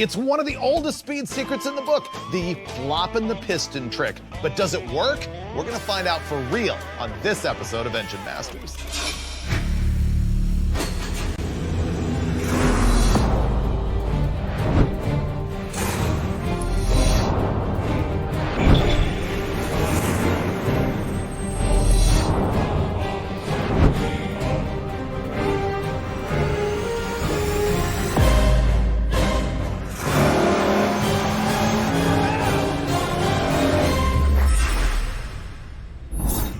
It's one of the oldest speed secrets in the book, the flopping the piston trick. But does it work? We're gonna find out for real on this episode of Engine Masters.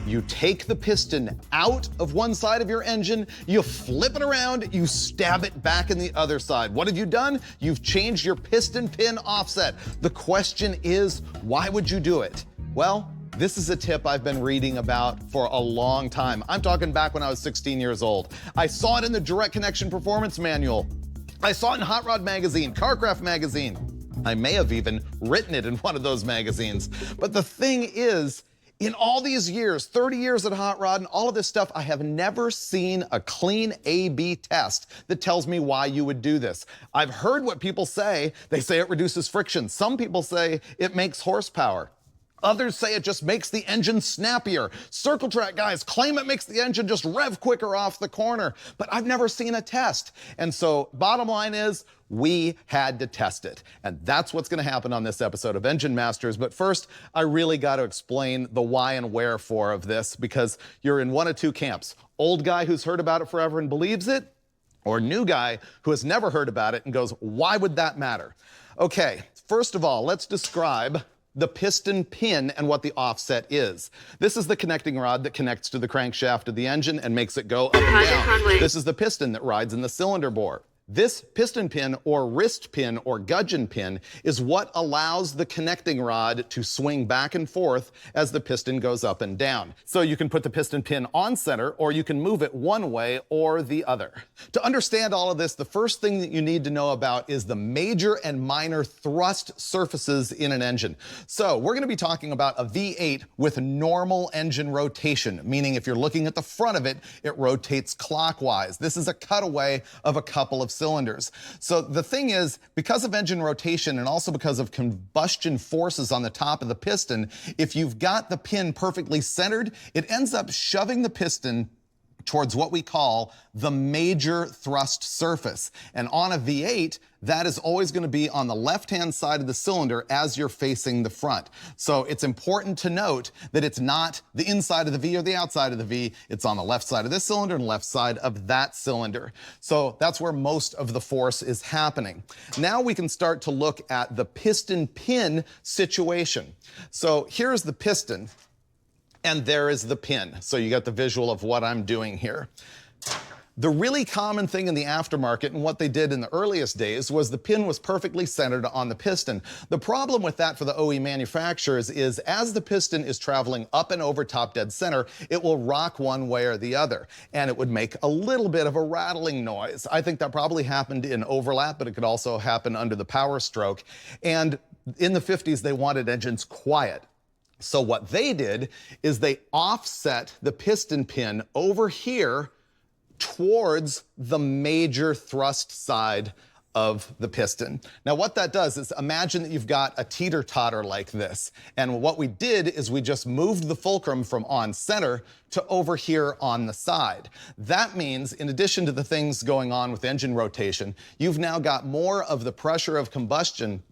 You take the piston out of one side of your engine, you flip it around, you stab it back in the other side. What have you done? You've changed your piston pin offset. The question is, why would you do it? Well, this is a tip I've been reading about for a long time. I'm talking back when I was 16 years old. I saw it in the Direct Connection Performance Manual. I saw it in Hot Rod Magazine, Carcraft Magazine. I may have even written it in one of those magazines. But the thing is, in all these years, 30 years at Hot Rod and all of this stuff, I have never seen a clean A/B test that tells me why you would do this. I've heard what people say. They say it reduces friction. Some people say it makes horsepower. Others say it just makes the engine snappier. Circle track guys claim it makes the engine just rev quicker off the corner, but I've never seen a test. And so bottom line is, we had to test it. And that's what's gonna happen on this episode of Engine Masters. But first, I really gotta explain the why and wherefore of this, because you're in one of two camps. Old guy who's heard about it forever and believes it, or new guy who has never heard about it and goes, why would that matter? Okay, first of all, let's describe the piston pin and what the offset is. This is the connecting rod that connects to the crankshaft of the engine and makes it go up and down. This is the piston that rides in the cylinder bore. This piston pin or wrist pin or gudgeon pin is what allows the connecting rod to swing back and forth as the piston goes up and down. So you can put the piston pin on center, or you can move it one way or the other. To understand all of this, the first thing that you need to know about is the major and minor thrust surfaces in an engine. So we're going to be talking about a V8 with normal engine rotation, meaning if you're looking at the front of it, it rotates clockwise. This is a cutaway of a couple of cylinders. So the thing is, because of engine rotation and also because of combustion forces on the top of the piston, if you've got the pin perfectly centered, it ends up shoving the piston towards what we call the major thrust surface. And on a V8, that is always going to be on the left-hand side of the cylinder as you're facing the front. So it's important to note that it's not the inside of the V or the outside of the V. It's on the left side of this cylinder and left side of that cylinder. So that's where most of the force is happening. Now we can start to look at the piston pin situation. So here's the piston, and there is the pin. So you got the visual of what I'm doing here. The really common thing in the aftermarket and what they did in the earliest days was the pin was perfectly centered on the piston. The problem with that for the OE manufacturers is as the piston is traveling up and over top dead center, it will rock one way or the other, and it would make a little bit of a rattling noise. I think that probably happened in overlap, but it could also happen under the power stroke. And in the 50s, they wanted engines quiet. So what they did is they offset the piston pin over here towards the major thrust side of the piston. Now what that does is imagine that you've got a teeter-totter like this. And what we did is we just moved the fulcrum from on center to over here on the side. That means in addition to the things going on with engine rotation, you've now got more of the pressure of combustion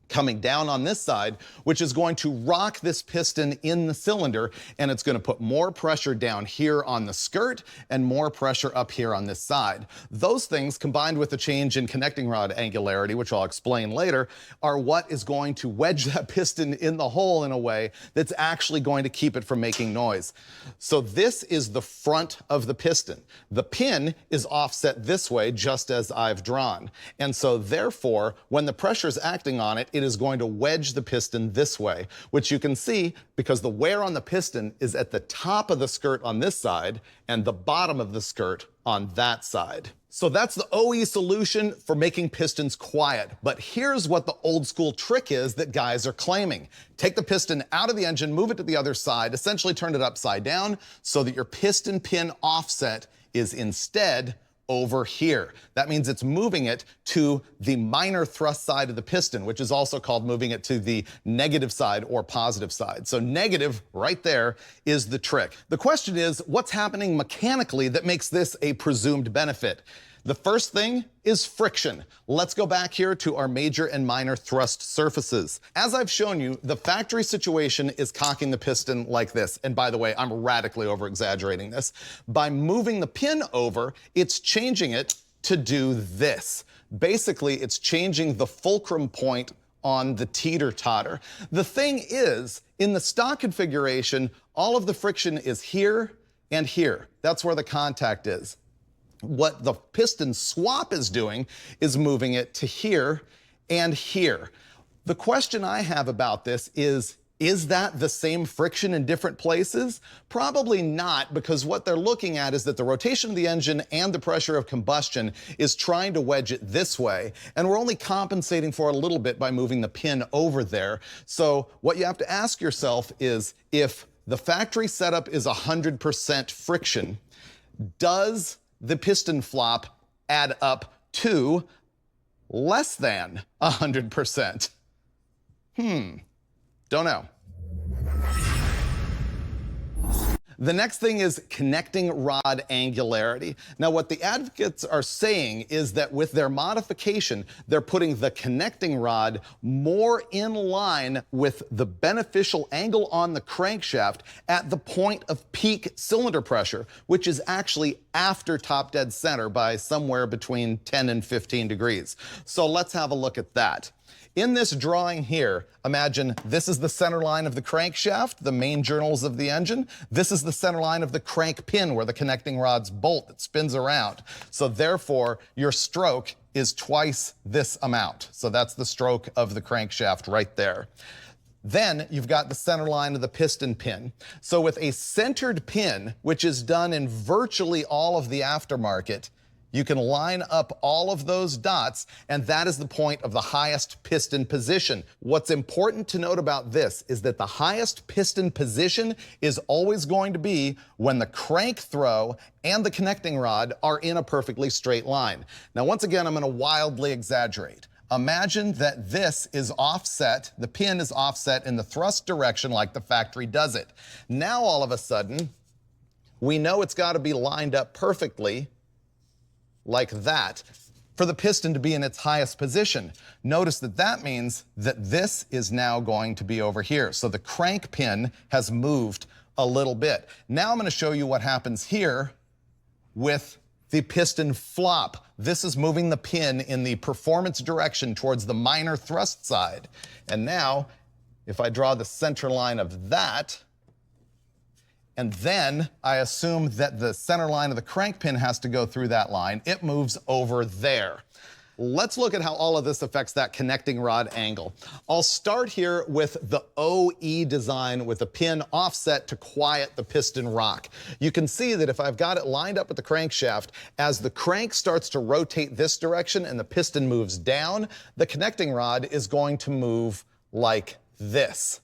coming down on this side, which is going to rock this piston in the cylinder, and it's going to put more pressure down here on the skirt and more pressure up here on this side. Those things, combined with the change in connecting rod angularity, which I'll explain later, are what is going to wedge that piston in the hole in a way that's actually going to keep it from making noise. So this is the front of the piston. The pin is offset this way, just as I've drawn. And so therefore, when the pressure is acting on it, it is going to wedge the piston this way, which you can see because the wear on the piston is at the top of the skirt on this side and the bottom of the skirt on that side. So that's the OE solution for making pistons quiet. But here's what the old school trick is that guys are claiming. Take the piston out of the engine, move it to the other side, essentially turn it upside down so that your piston pin offset is instead over here. That means it's moving it to the minor thrust side of the piston, which is also called moving it to the negative side or positive side. So negative right there is the trick. The question is, what's happening mechanically that makes this a presumed benefit? The first thing is friction. Let's go back here to our major and minor thrust surfaces. As I've shown you, the factory situation is cocking the piston like this. And by the way, I'm radically over-exaggerating this. By moving the pin over, it's changing it to do this. Basically, it's changing the fulcrum point on the teeter-totter. The thing is, in the stock configuration, all of the friction is here and here. That's where the contact is. What the piston swap is doing is moving it to here and here. The question I have about this is that the same friction in different places? Probably not, because what they're looking at is that the rotation of the engine and the pressure of combustion is trying to wedge it this way, and we're only compensating for it a little bit by moving the pin over there. So what you have to ask yourself is, if the factory setup is 100% friction, does the piston flop add up to less than 100%? Don't know. The next thing is connecting rod angularity. Now, what the advocates are saying is that with their modification, they're putting the connecting rod more in line with the beneficial angle on the crankshaft at the point of peak cylinder pressure, which is actually after top dead center by somewhere between 10 and 15 degrees. So let's have a look at that. In this drawing here, imagine this is the center line of the crankshaft, the main journals of the engine. This is the center line of the crank pin where the connecting rods bolt that spins around. So therefore, your stroke is twice this amount. So that's the stroke of the crankshaft right there. Then you've got the center line of the piston pin. So with a centered pin, which is done in virtually all of the aftermarket, you can line up all of those dots, and that is the point of the highest piston position. What's important to note about this is that the highest piston position is always going to be when the crank throw and the connecting rod are in a perfectly straight line. Now, once again, I'm going to wildly exaggerate. Imagine that this is offset, the pin is offset in the thrust direction like the factory does it. Now, all of a sudden, we know it's got to be lined up perfectly like that for the piston to be in its highest position. Notice that that means that this is now going to be over here. So the crank pin has moved a little bit. Now I'm going to show you what happens here with the piston flop. This is moving the pin in the performance direction towards the minor thrust side. And now, if I draw the center line of that, and then I assume that the center line of the crank pin has to go through that line, it moves over there. Let's look at how all of this affects that connecting rod angle. I'll start here with the OE design with a pin offset to quiet the piston rock. You can see that if I've got it lined up with the crankshaft, as the crank starts to rotate this direction and the piston moves down, the connecting rod is going to move like this.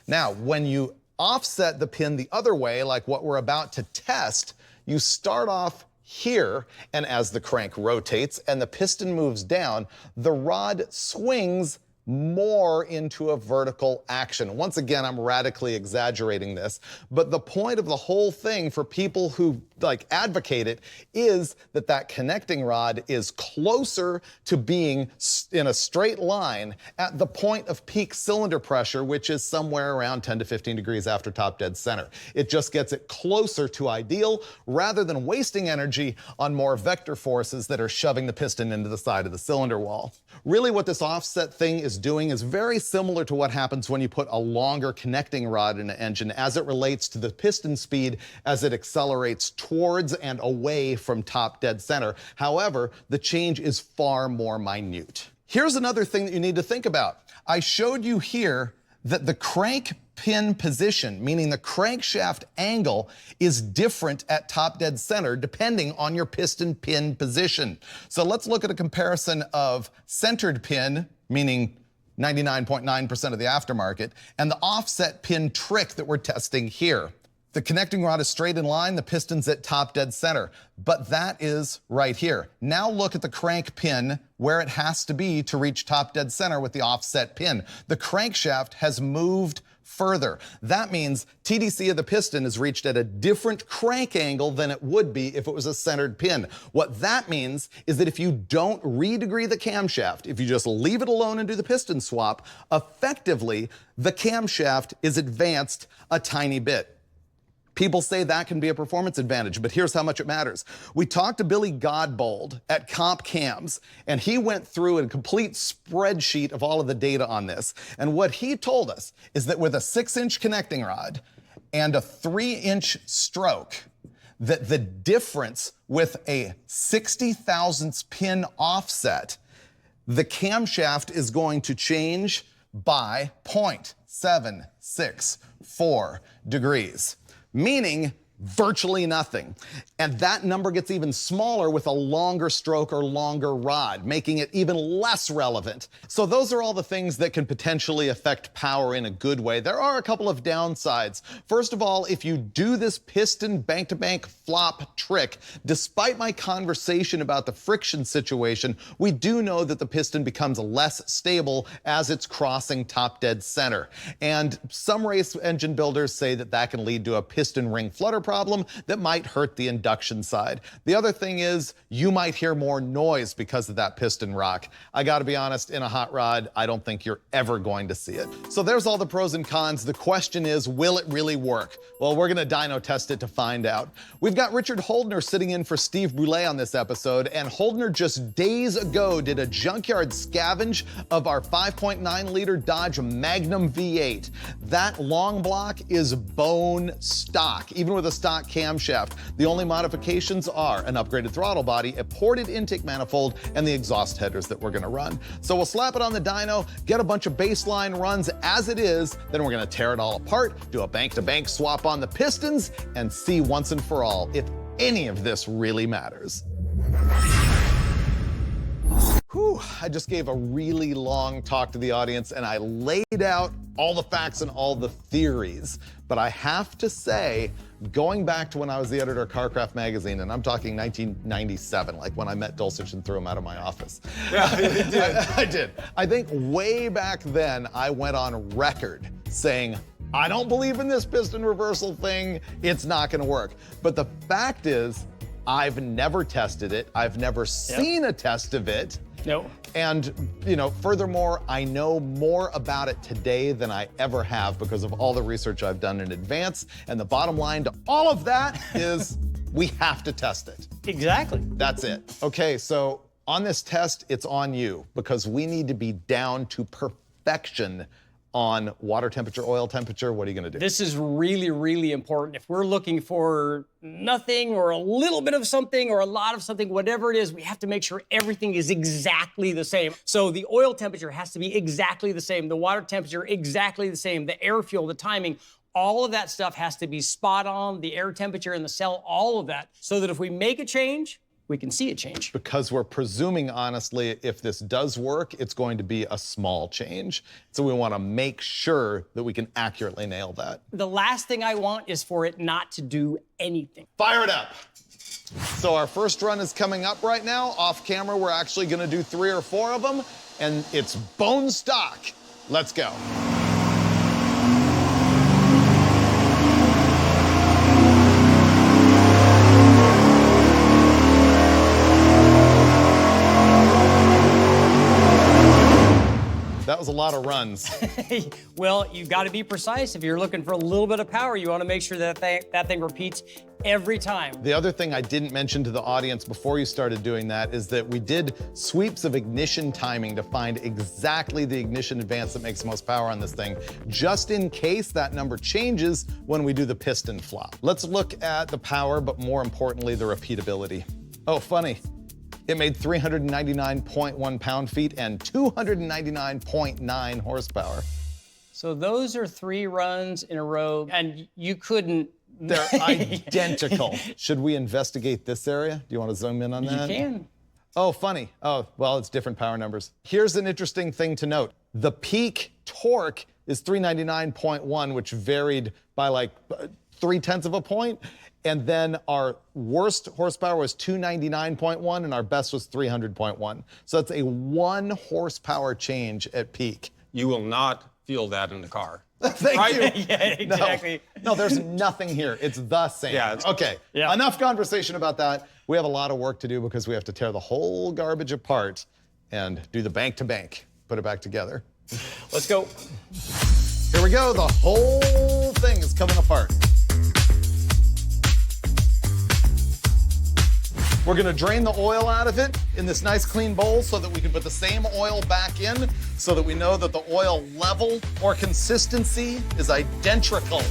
Now, when you offset the pin the other way, like what we're about to test, you start off here, and as the crank rotates and the piston moves down, the rod swings more into a vertical action. Once again, I'm radically exaggerating this, but the point of the whole thing for people who advocate it is that that connecting rod is closer to being in a straight line at the point of peak cylinder pressure, which is somewhere around 10 to 15 degrees after top dead center. It just gets it closer to ideal rather than wasting energy on more vector forces that are shoving the piston into the side of the cylinder wall. Really what this offset thing is doing is very similar to what happens when you put a longer connecting rod in an engine as it relates to the piston speed as it accelerates towards and away from top dead center. However, the change is far more minute. Here's another thing that you need to think about. I showed you here that the crank pin position, meaning the crankshaft angle, is different at top dead center depending on your piston pin position. So let's look at a comparison of centered pin, meaning 99.9% of the aftermarket, and the offset pin trick that we're testing here. The connecting rod is straight in line, the piston's at top dead center, but that is right here. Now look at the crank pin where it has to be to reach top dead center with the offset pin. The crankshaft has moved further. That means TDC of the piston is reached at a different crank angle than it would be if it was a centered pin. What that means is that if you don't redegree the camshaft, if you just leave it alone and do the piston swap, effectively the camshaft is advanced a tiny bit. People say that can be a performance advantage, but here's how much it matters. We talked to Billy Godbold at Comp Cams, and he went through a complete spreadsheet of all of the data on this. And what he told us is that with a 6-inch connecting rod and a 3-inch stroke, that the difference with a 60 thousandths pin offset, the camshaft is going to change by 0.764 degrees. Meaning virtually nothing. And that number gets even smaller with a longer stroke or longer rod, making it even less relevant. So those are all the things that can potentially affect power in a good way. There are a couple of downsides. First of all, if you do this piston bank-to-bank flop trick, despite my conversation about the friction situation, we do know that the piston becomes less stable as it's crossing top dead center. And some race engine builders say that that can lead to a piston ring flutter problem that might hurt the induction side. The other thing is you might hear more noise because of that piston rock. I gotta be honest, in a hot rod, I don't think you're ever going to see it. So there's all the pros and cons. The question is, will it really work? Well, we're gonna dyno test it to find out. We've got Richard Holdner sitting in for Steve Brule on this episode, and Holdner just days ago did a junkyard scavenge of our 5.9 liter Dodge Magnum V8. That long block is bone stock, even with a stock camshaft. The only modifications are an upgraded throttle body, a ported intake manifold, and the exhaust headers that we're gonna run. So we'll slap it on the dyno, get a bunch of baseline runs as it is, then we're gonna tear it all apart, do a bank-to-bank swap on the pistons, and see once and for all if any of this really matters. Whew, I just gave a really long talk to the audience and I laid out all the facts and all the theories. But I have to say, going back to when I was the editor of Carcraft magazine, and I'm talking 1997, like when I met Dulcich and threw him out of my office. Yeah, you did. I did. I think way back then, I went on record saying, I don't believe in this piston reversal thing, it's not gonna work. But the fact is, I've never tested it. I've never seen a test of it. No. And, you know, furthermore, I know more about it today than I ever have because of all the research I've done in advance. And the bottom line to all of that is we have to test it. Exactly. That's it. Okay, so on this test, it's on you because we need to be down to perfection on water temperature, oil temperature. What are you gonna do? This is really, really important. If we're looking for nothing or a little bit of something or a lot of something, whatever it is, we have to make sure everything is exactly the same. So the oil temperature has to be exactly the same, the water temperature exactly the same, the air fuel, the timing, all of that stuff has to be spot on, the air temperature in the cell, all of that, so that if we make a change, we can see a change. Because we're presuming, honestly, if this does work, it's going to be a small change. So we want to make sure that we can accurately nail that. The last thing I want is for it not to do anything. Fire it up. So our first run is coming up right now. Off camera, we're actually going to do 3 or 4 of them, and it's bone stock. Let's go. That was a lot of runs. Well, you've got to be precise. If you're looking for a little bit of power, you want to make sure that that thing repeats every time. The other thing I didn't mention to the audience before you started doing that is that we did sweeps of ignition timing to find exactly the ignition advance that makes the most power on this thing, just in case that number changes when we do the piston flop. Let's look at the power, but more importantly, the repeatability. Oh, funny. It made 399.1 pound-feet and 299.9 horsepower. So those are 3 runs in a row, and you couldn't... They're identical. Should we investigate this area? Do you want to zoom in on that? You can. Oh, funny. Oh, well, it's different power numbers. Here's an interesting thing to note. The peak torque is 399.1, which varied by like 0.3 of a point. And then our worst horsepower was 299.1 and our best was 300.1. So that's a 1 horsepower change at peak. You will not feel that in the car. Thank you. Yeah, exactly. No, there's nothing here. It's the same. Yeah, Okay, Yeah. Enough conversation about that. We have a lot of work to do because we have to tear the whole garbage apart and do the bank to bank, put it back together. Let's go. Here we go. The whole thing is coming apart. We're gonna drain the oil out of it in this nice clean bowl so that we can put the same oil back in so that we know that the oil level or consistency is identical.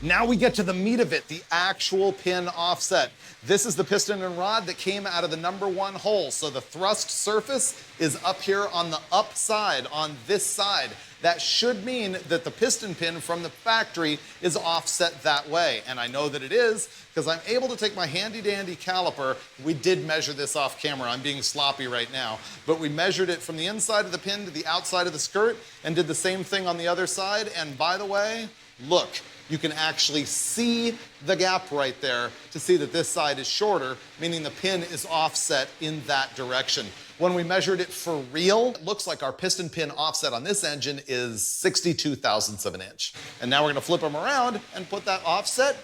Now we get to the meat of it, the actual pin offset. This is the piston and rod that came out of the #1 hole. So the thrust surface is up here on the upside, on this side. That should mean that the piston pin from the factory is offset that way. And I know that it is because I'm able to take my handy dandy caliper. We did measure this off camera. I'm being sloppy right now. But we measured it from the inside of the pin to the outside of the skirt and did the same thing on the other side. And by the way, look, you can actually see the gap right there to see that this side is shorter, meaning the pin is offset in that direction. When we measured it for real, it looks like our piston pin offset on this engine is 62 thousandths of an inch. And now we're gonna flip them around and put that offset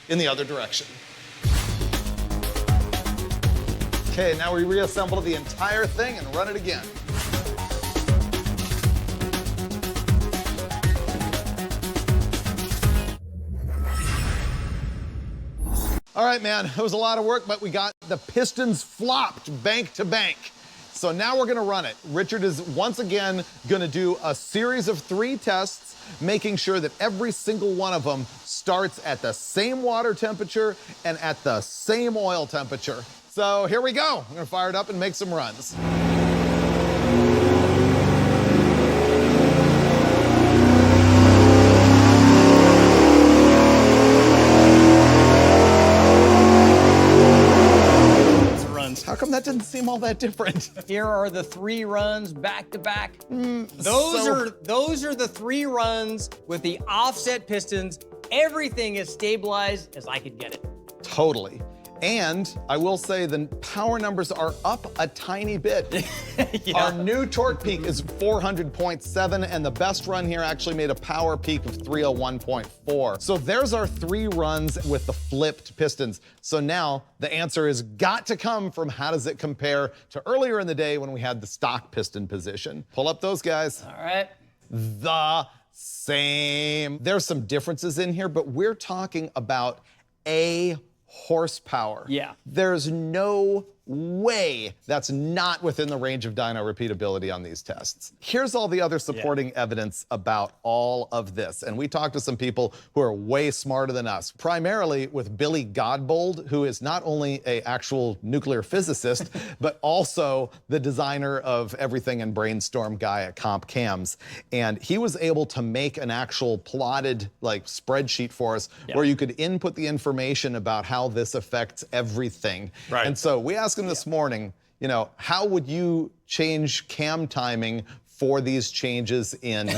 in the other direction. Okay, now we reassemble the entire thing and run it again. All right, man, it was a lot of work, but we got the pistons flopped bank to bank. So now we're gonna run it. Richard is once again gonna do a series of 3 tests, making sure that every single one of them starts at the same water temperature and at the same oil temperature. So here we go. I'm gonna fire it up and make some runs. How come that didn't seem all that different? Here are the 3 runs back to back. Those are the 3 runs with the offset pistons. Everything is stabilized as I could get it. Totally. And I will say the power numbers are up a tiny bit. Yeah. Our new torque peak is 400.7, and the best run here actually made a power peak of 301.4. So there's our 3 runs with the flipped pistons. So now the answer has got to come from how does it compare to earlier in the day when we had the stock piston position. Pull up those guys. All right. The same. There's some differences in here, but we're talking about a horsepower. Yeah. There's no way that's not within the range of dyno repeatability on these tests. Here's all the other supporting evidence about all of this. And we talked to some people who are way smarter than us, primarily with Billy Godbold, who is not only an actual nuclear physicist, but also the designer of everything and brainstorm guy at Comp Cams. And he was able to make an actual plotted spreadsheet for us where you could input the information about how this affects everything. Right. And so we asked him this morning, how would you change cam timing for these changes in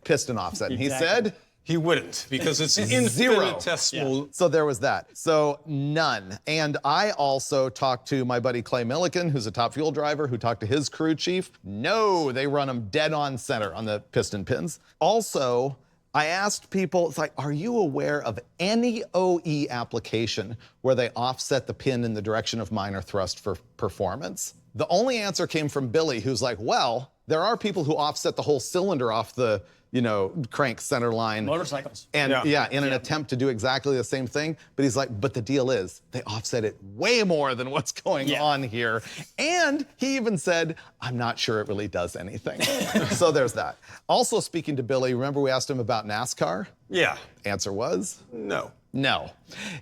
piston offset? And he said he wouldn't, because it's zero. infinitesimal. So there was that. So none. And I also talked to my buddy Clay Milliken, who's a top fuel driver, who talked to his crew chief. No, they run them dead on center on the piston pins. Also, I asked people, it's like, are you aware of any OE application where they offset the pin in the direction of minor thrust for performance? The only answer came from Billy, who's like, well, there are people who offset the whole cylinder off the, crank center line. Motorcycles. And in an attempt to do exactly the same thing. But he's like, but the deal is they offset it way more than what's going on here. And he even said, I'm not sure it really does anything. So there's that. Also speaking to Billy, remember we asked him about NASCAR? Yeah. Answer was? No. No.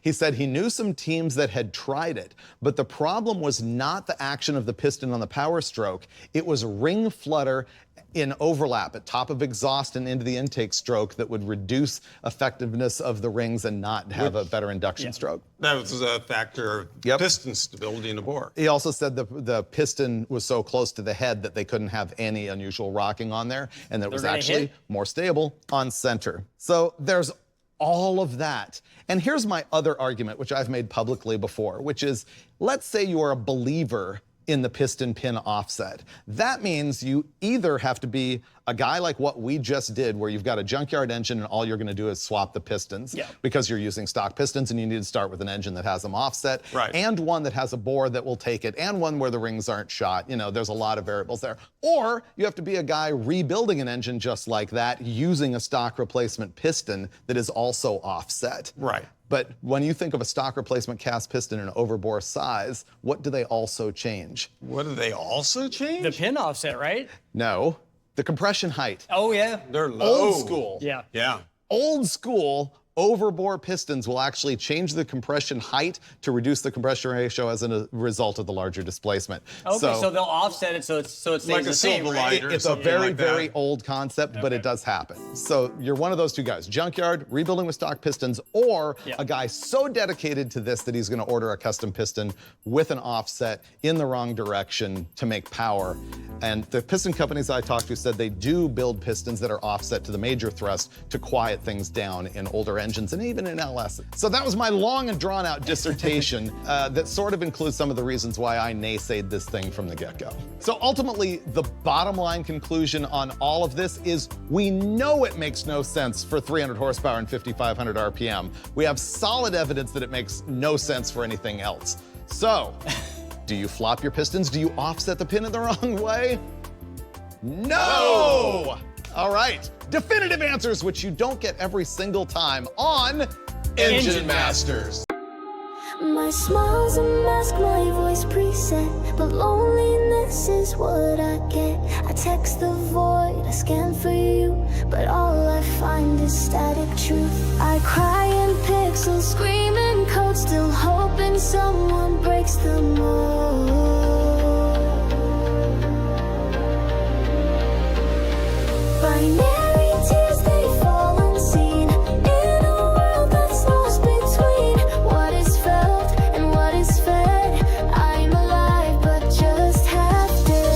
He said he knew some teams that had tried it, but the problem was not the action of the piston on the power stroke. It was ring flutter in overlap at top of exhaust and into the intake stroke that would reduce effectiveness of the rings and not have a better induction stroke. That was a factor of piston stability in the bore. He also said the piston was so close to the head that they couldn't have any unusual rocking on there, and that it was actually more stable on center. So there's all of that. And here's my other argument, which I've made publicly before, which is, let's say you are a believer in the piston pin offset. That means you either have to be a guy like what we just did, where you've got a junkyard engine and all you're gonna do is swap the pistons because you're using stock pistons and you need to start with an engine that has them offset and one that has a bore that will take it and one where the rings aren't shot. You know, there's a lot of variables there. Or you have to be a guy rebuilding an engine just like that using a stock replacement piston that is also offset. Right. But when you think of a stock replacement cast piston in overbore size, what do they also change? What do they also change? The pin offset, right? No, the compression height. Oh, yeah. They're low. Old school. Yeah. Yeah. Old school overbore pistons will actually change the compression height to reduce the compression ratio as a result of the larger displacement. Okay, so they'll offset it so it stays like the a same, silver right? lighter. It's a very, very old concept, but it does happen. So you're one of those two guys, junkyard, rebuilding with stock pistons, or a guy so dedicated to this that he's gonna order a custom piston with an offset in the wrong direction to make power. And the piston companies I talked to said they do build pistons that are offset to the major thrust to quiet things down in older engines and even in LS. So that was my long and drawn out dissertation that sort of includes some of the reasons why I naysayed this thing from the get-go. So ultimately, the bottom line conclusion on all of this is we know it makes no sense for 300 horsepower and 5,500 RPM. We have solid evidence that it makes no sense for anything else. So, do you flop your pistons? Do you offset the pin in the wrong way? No! All right, definitive answers which you don't get every single time on Engine Masters. My smile's a mask, my voice preset, but loneliness is what I get. I text the void, I scan for you, but all I find is static truth. I cry in pixels, screaming code, still hoping someone breaks the mold. Binary tears, they fall unseen in a world that's lost between what is felt and what is fed. I'm alive but just half dead.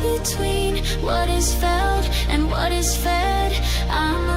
Between what is felt and what is fed, I'm